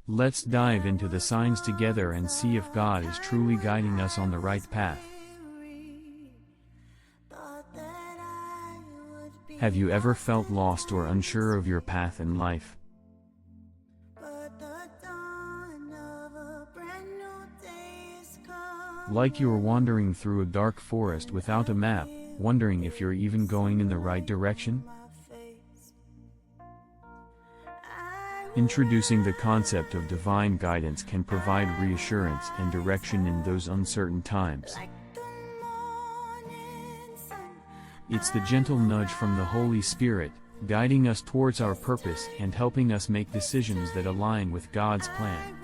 Let's dive into the signs together and see if God is truly guiding us on the right path. Have you ever felt lost or unsure of your path in life? Like you're wandering through a dark forest without a map, wondering if you're even going in the right direction? Introducing the concept of divine guidance can provide reassurance and direction in those uncertain times. It's the gentle nudge from the Holy Spirit, guiding us towards our purpose and helping us make decisions that align with God's plan.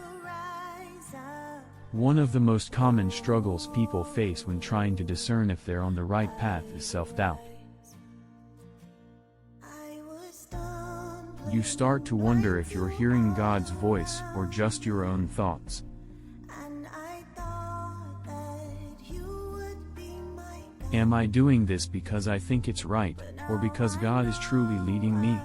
One of the most common struggles people face when trying to discern if they're on the right path is self-doubt. You start to wonder if you're hearing God's voice or just your own thoughts. Am I doing this because I think it's right, or because God is truly leading me?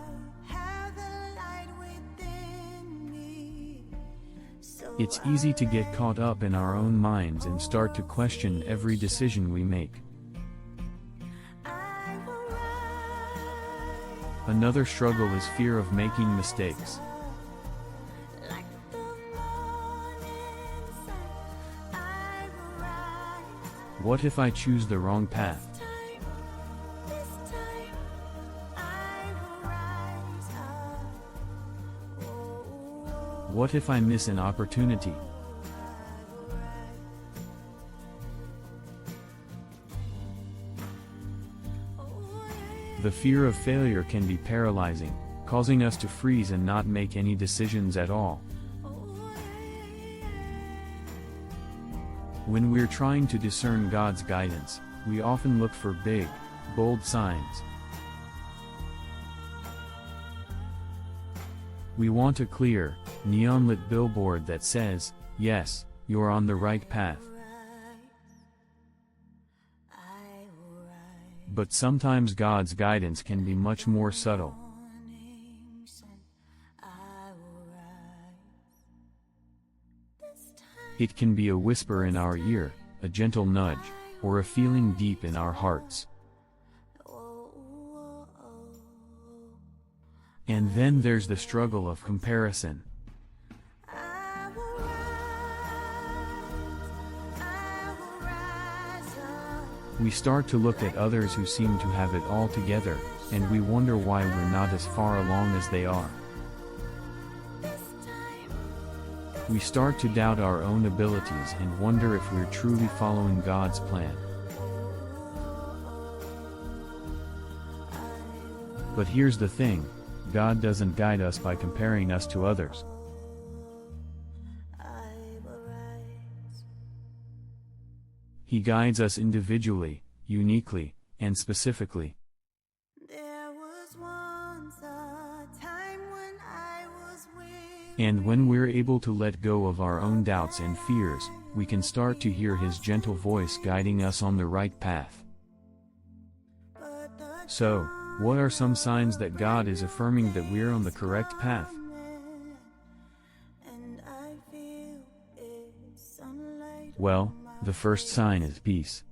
It's easy to get caught up in our own minds and start to question every decision we make. Another struggle is fear of making mistakes. What if I choose the wrong path? What if I miss an opportunity? The fear of failure can be paralyzing, causing us to freeze and not make any decisions at all. When we're trying to discern God's guidance, we often look for big, bold signs. We want a clear, neon-lit billboard that says, "Yes, you're on the right path." But sometimes God's guidance can be much more subtle. It can be a whisper in our ear, a gentle nudge, or a feeling deep in our hearts. And then there's the struggle of comparison. We start to look at others who seem to have it all together, and we wonder why we're not as far along as they are. We start to doubt our own abilities and wonder if we're truly following God's plan. But here's the thing, God doesn't guide us by comparing us to others. He guides us individually, uniquely, and specifically. And when we're able to let go of our own doubts and fears, we can start to hear His gentle voice guiding us on the right path. So, what are some signs that God is affirming that we're on the correct path? Well, the first sign is peace.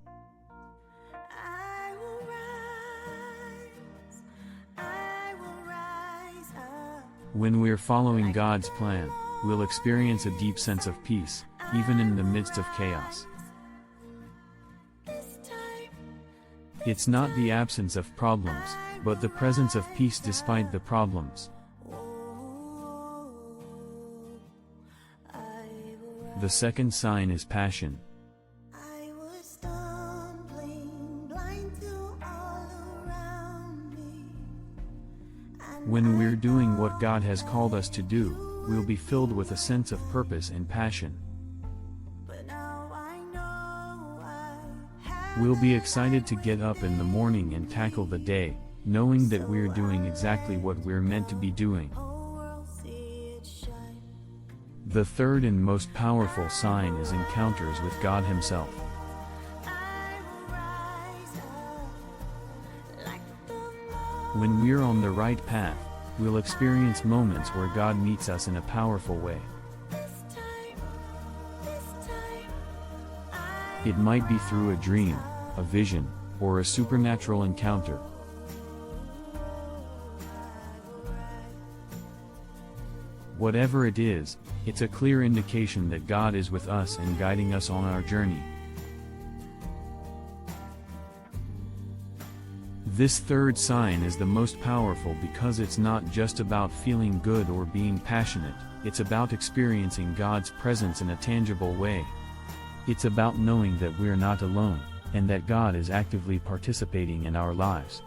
When we're following God's plan, we'll experience a deep sense of peace, even in the midst of chaos. It's not the absence of problems, but the presence of peace despite the problems. The second sign is passion. When we're doing what God has called us to do, we'll be filled with a sense of purpose and passion. We'll be excited to get up in the morning and tackle the day, knowing that we're doing exactly what we're meant to be doing. The third and most powerful sign is encounters with God Himself. When we're on the right path, we'll experience moments where God meets us in a powerful way. It might be through a dream, a vision, or a supernatural encounter. Whatever it is, it's a clear indication that God is with us and guiding us on our journey. This third sign is the most powerful because it's not just about feeling good or being passionate, it's about experiencing God's presence in a tangible way. It's about knowing that we're not alone, and that God is actively participating in our lives.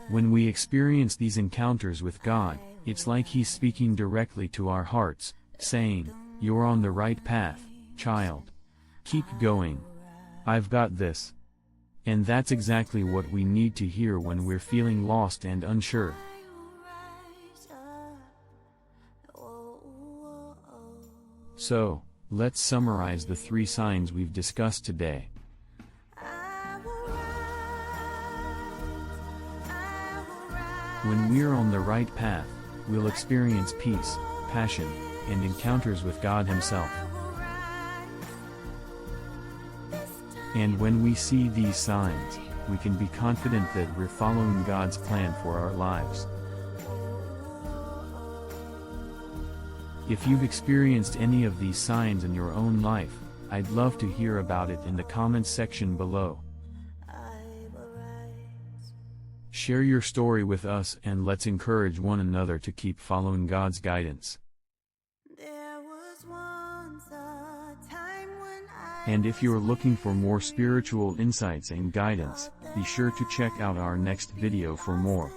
When we experience these encounters with God, it's like He's speaking directly to our hearts, saying, "You're on the right path, child. Keep going. I've got this." And that's exactly what we need to hear when we're feeling lost and unsure. So, let's summarize the 3 signs we've discussed today. When we're on the right path, we'll experience peace, passion, and encounters with God Himself. And when we see these signs, we can be confident that we're following God's plan for our lives. If you've experienced any of these signs in your own life, I'd love to hear about it in the comments section below. Share your story with us and let's encourage one another to keep following God's guidance. And if you're looking for more spiritual insights and guidance, be sure to check out our next video for more.